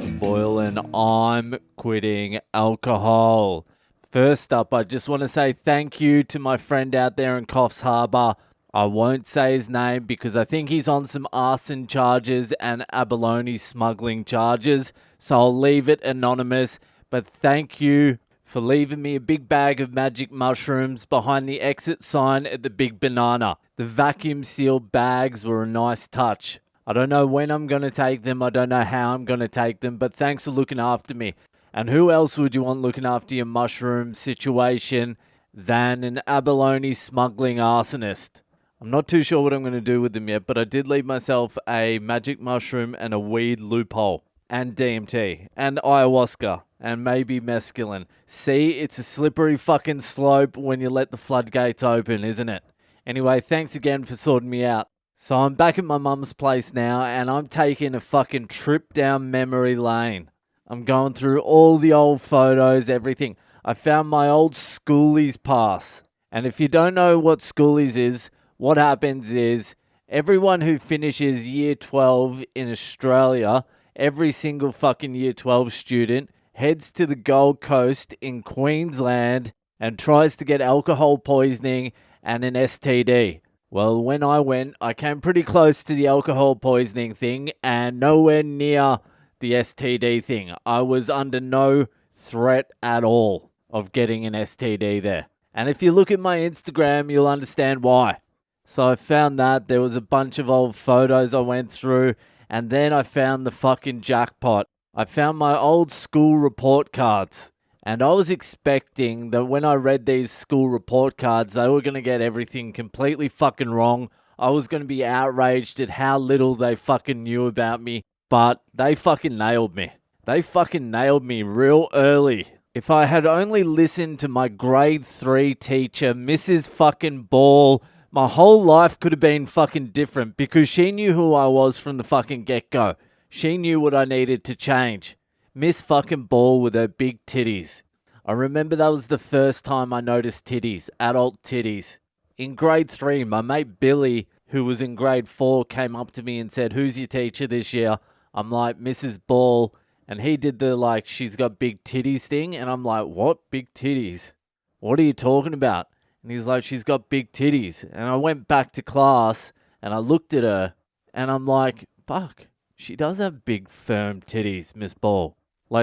David Boyle and I'm quitting alcohol. First up, I just want to say thank you to my friend out there in Coffs Harbour. I won't say his name because I think he's on some arson charges and abalone smuggling charges, so I'll leave it anonymous. But thank you for leaving me a big bag of magic mushrooms behind the exit sign at the Big Banana. The vacuum sealed bags were a nice touch. I don't know when I'm going to take them, I don't know how I'm going to take them, but thanks for looking after me. And who else would you want looking after your mushroom situation than an abalone smuggling arsonist? I'm not too sure what I'm going to do with them yet, but I did leave myself a magic mushroom and a weed loophole, and DMT, and ayahuasca, and maybe mescaline. See, it's a slippery fucking slope when you let the floodgates open, isn't it? Anyway, thanks again for sorting me out. So I'm back at my mum's place now, and I'm taking a fucking trip down memory lane. I'm going through all the old photos, everything. I found my old schoolies pass. And if you don't know what schoolies is, what happens is everyone who finishes year 12 in Australia, every single fucking year 12 student, heads to the Gold Coast in Queensland and tries to get alcohol poisoning and an STD. Well, when I went, I came pretty close to the alcohol poisoning thing and nowhere near the STD thing. I was under no threat at all of getting an STD there. And if you look at my Instagram, you'll understand why. So I found that there was a bunch of old photos I went through, and then I found the fucking jackpot. I found my old school report cards. And I was expecting that when I read these school report cards, they were going to get everything completely fucking wrong. I was going to be outraged at how little they fucking knew about me. But they fucking nailed me. They fucking nailed me real early. If I had only listened to my grade 3 teacher, Mrs. fucking Ball, my whole life could have been fucking different because she knew who I was from the fucking get-go. She knew what I needed to change. Miss fucking Ball with her big titties. I remember that was the first time I noticed titties, adult titties. In grade 3, my mate Billy, who was in grade 4, came up to me and said, "Who's your teacher this year?" I'm like, "Mrs. Ball." And he did the she's got big titties thing. And I'm like, "What? Big titties? What are you talking about?" And he's like, "She's got big titties." And I went back to class and I looked at her and I'm like, fuck, she does have big firm titties, Miss Ball.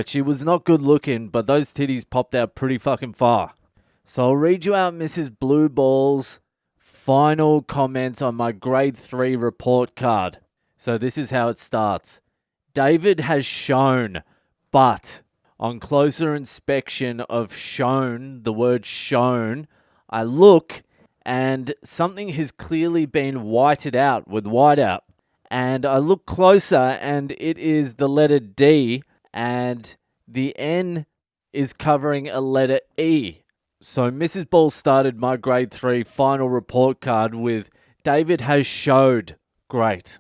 She was not good looking, but those titties popped out pretty fucking far. So I'll read you out Mrs. Blue Ball's final comments on my grade 3 report card. So this is how it starts. David has shown, but on closer inspection of shown, the word shown, I look and something has clearly been whited out with whiteout. And I look closer and it is the letter D and the N is covering a letter E. So Mrs. Ball started my grade 3 final report card with David has showed great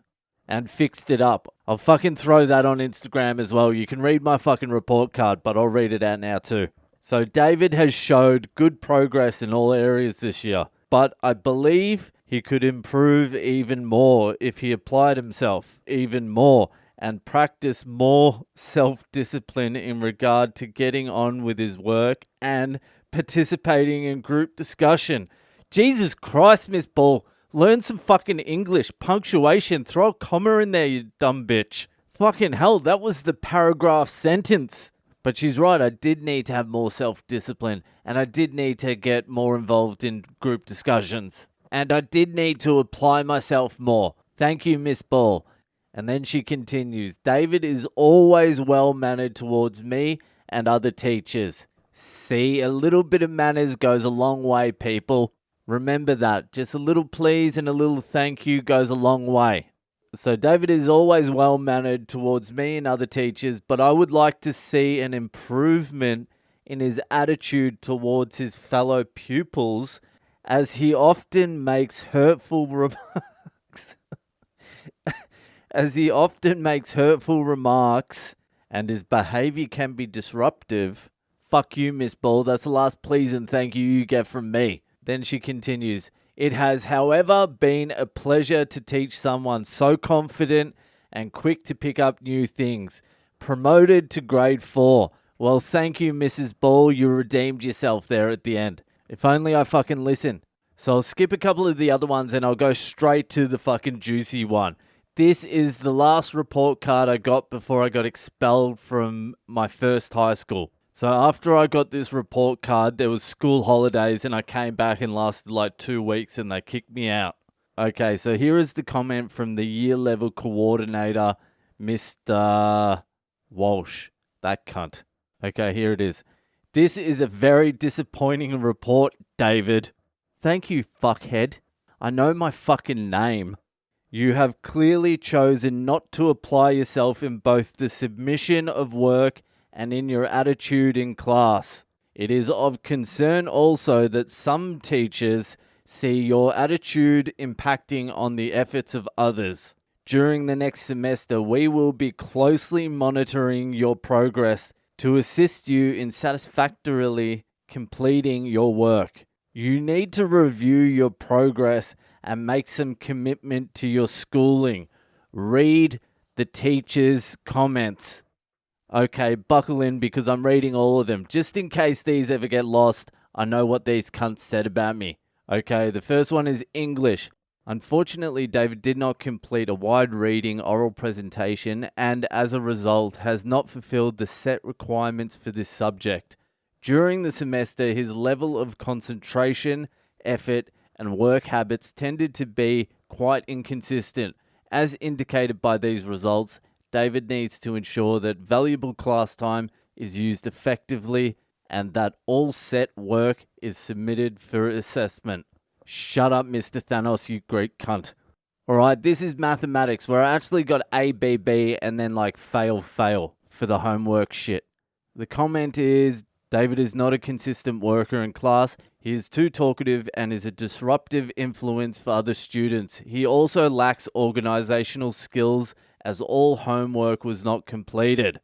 and fixed it up. I'll fucking throw that on Instagram as well. You can read my fucking report card, but I'll read it out now too. So David has showed good progress in all areas this year, but I believe he could improve even more if he applied himself even more and practice more self-discipline in regard to getting on with his work and participating in group discussion. Jesus Christ, Miss Ball, learn some fucking English, punctuation, throw a comma in there, you dumb bitch. Fucking hell, that was the paragraph sentence. But she's right, I did need to have more self-discipline and I did need to get more involved in group discussions. And I did need to apply myself more. Thank you, Miss Ball. And then she continues, David is always well-mannered towards me and other teachers. See, a little bit of manners goes a long way, people. Remember that. Just a little please and a little thank you goes a long way. So David is always well-mannered towards me and other teachers, but I would like to see an improvement in his attitude towards his fellow pupils as he often makes hurtful remarks. And his behavior can be disruptive. Fuck you, Miss Ball. That's the last please and thank you get from me. Then she continues, it has, however, been a pleasure to teach someone so confident and quick to pick up new things. Promoted to grade 4. Well, thank you, Mrs. Ball. You redeemed yourself there at the end. If only I fucking listen. So I'll skip a couple of the other ones and I'll go straight to the fucking juicy one. This is the last report card I got before I got expelled from my first high school. So after I got this report card, there was school holidays and I came back and lasted like 2 weeks and they kicked me out. Okay, so here is the comment from the year level coordinator, Mr. Walsh. That cunt. Okay, here it is. This is a very disappointing report, David. Thank you, fuckhead. I know my fucking name. You have clearly chosen not to apply yourself in both the submission of work and in your attitude in class. It is of concern also that some teachers see your attitude impacting on the efforts of others. During the next semester, we will be closely monitoring your progress to assist you in satisfactorily completing your work. You need to review your progress and make some commitment to your schooling. Read the teacher's comments. Okay, buckle in because I'm reading all of them. Just in case these ever get lost, I know what these cunts said about me. Okay, the first one is English. Unfortunately, David did not complete a wide reading oral presentation and as a result has not fulfilled the set requirements for this subject. During the semester, his level of concentration, effort, and work habits tended to be quite inconsistent. As indicated by these results, David needs to ensure that valuable class time is used effectively and that all set work is submitted for assessment. Shut up, Mr. Thanos, you Greek cunt. Alright, this is mathematics where I actually got A, B, B, and then like fail for the homework shit. The comment is, David is not a consistent worker in class. He is too talkative and is a disruptive influence for other students. He also lacks organizational skills as all homework was not completed.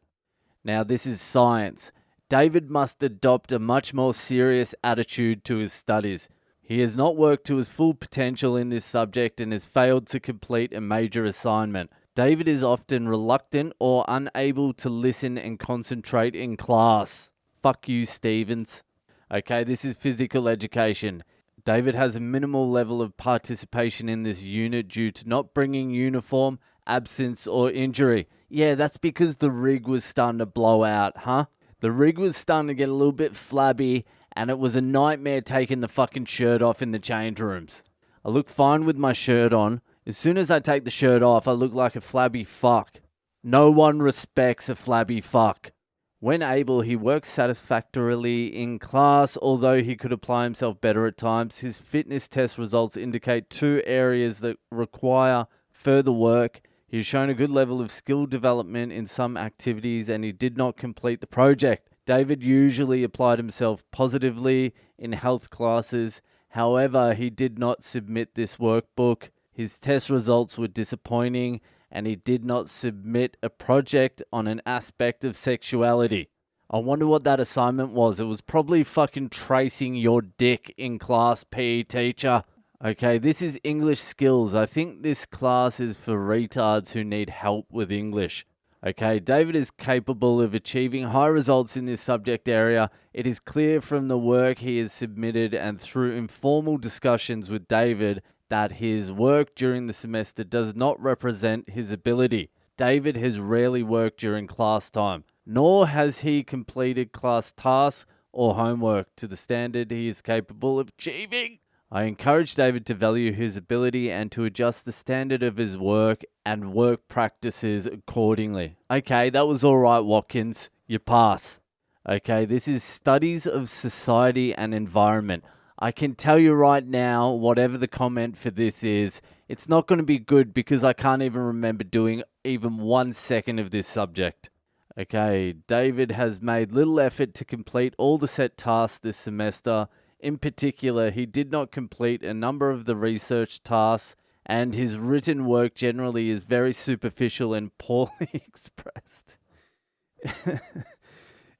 Now this is science. David must adopt a much more serious attitude to his studies. He has not worked to his full potential in this subject and has failed to complete a major assignment. David is often reluctant or unable to listen and concentrate in class. Fuck you, Stevens. Okay, this is physical education. David has a minimal level of participation in this unit due to not bringing uniform, absence, or injury. Yeah, that's because the rig was starting to blow out, huh? The rig was starting to get a little bit flabby, and it was a nightmare taking the fucking shirt off in the change rooms. I look fine with my shirt on. As soon as I take the shirt off, I look like a flabby fuck. No one respects a flabby fuck. When able, he works satisfactorily in class, although he could apply himself better at times. His fitness test results indicate 2 areas that require further work. He has shown a good level of skill development in some activities and he did not complete the project. David usually applied himself positively in health classes. However, he did not submit this workbook. His test results were disappointing and he did not submit a project on an aspect of sexuality. I wonder what that assignment was. It was probably fucking tracing your dick in class, PE teacher. Okay, this is English skills. I think this class is for retards who need help with English. Okay, David is capable of achieving high results in this subject area. It is clear from the work he has submitted and through informal discussions with David that his work during the semester does not represent his ability. David has rarely worked during class time, nor has he completed class tasks or homework to the standard he is capable of achieving. I encourage David to value his ability and to adjust the standard of his work and work practices accordingly. Okay, that was all right, Watkins. You pass. Okay, this is studies of society and environment. I can tell you right now, whatever the comment for this is, it's not going to be good because I can't even remember doing even 1 second of this subject. Okay, David has made little effort to complete all the set tasks this semester. In particular, he did not complete a number of the research tasks, and his written work generally is very superficial and poorly expressed.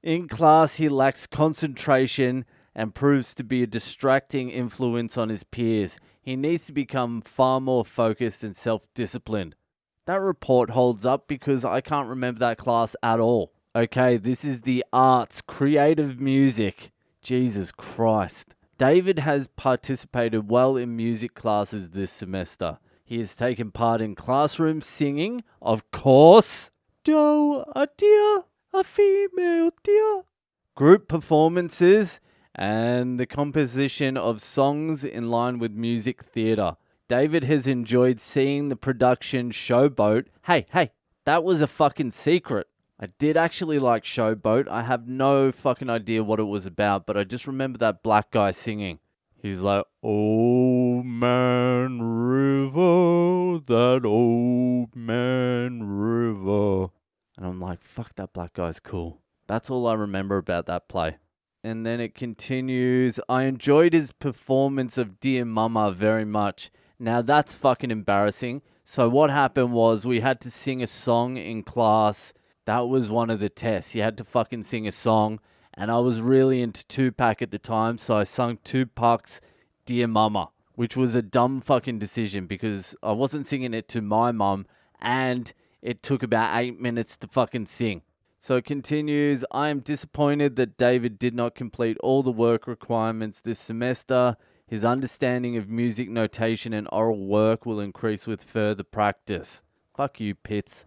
In class, he lacks concentration and proves to be a distracting influence on his peers. He needs to become far more focused and self-disciplined. That report holds up because I can't remember that class at all. Okay, this is the arts, creative music. Jesus Christ. David has participated well in music classes this semester. He has taken part in classroom singing, of course. Doe, a deer, a female deer. Group performances, and the composition of songs in line with music theatre. David has enjoyed seeing the production Showboat. Hey, that was a fucking secret. I did actually like Showboat. I have no fucking idea what it was about, but I just remember that black guy singing. He's like, "Old Man River, that old man river." And I'm like, fuck, that black guy's cool. That's all I remember about that play. And then it continues, "I enjoyed his performance of Dear Mama very much." Now that's fucking embarrassing. So what happened was we had to sing a song in class. That was one of the tests. You had to fucking sing a song. And I was really into Tupac at the time, so I sung Tupac's Dear Mama, which was a dumb fucking decision because I wasn't singing it to my mum, and it took about 8 minutes to fucking sing. So it continues, "I am disappointed that David did not complete all the work requirements this semester. His understanding of music notation and oral work will increase with further practice." Fuck you, Pitts.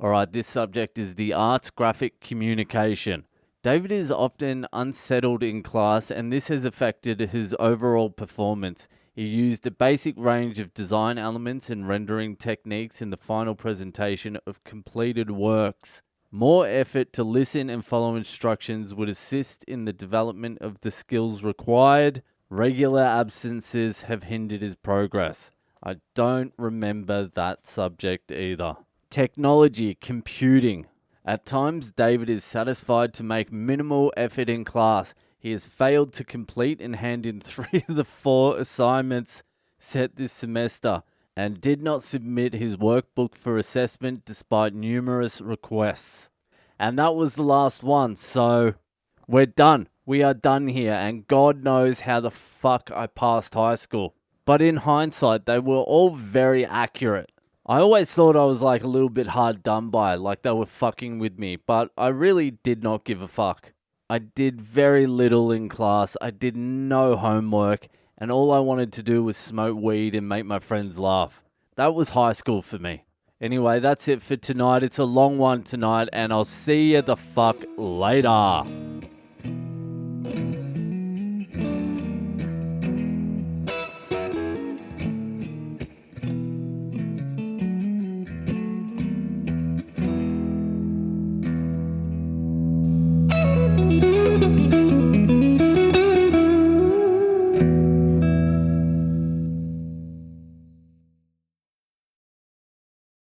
Alright, this subject is the arts graphic communication. David is often unsettled in class, and this has affected his overall performance. He used a basic range of design elements and rendering techniques in the final presentation of completed works. More effort to listen and follow instructions would assist in the development of the skills required. Regular absences have hindered his progress. I don't remember that subject either. Technology, computing. At times, David is satisfied to make minimal effort in class. He has failed to complete and hand in 3 of the 4 assignments set this semester and did not submit his workbook for assessment despite numerous requests. And that was the last one, so we're done. We are done here, and God knows how the fuck I passed high school. But in hindsight, they were all very accurate. I always thought I was like a little bit hard done by, like they were fucking with me, but I really did not give a fuck. I did very little in class, I did no homework, and all I wanted to do was smoke weed and make my friends laugh. That was high school for me. Anyway, that's it for tonight. It's a long one tonight, and I'll see you the fuck later.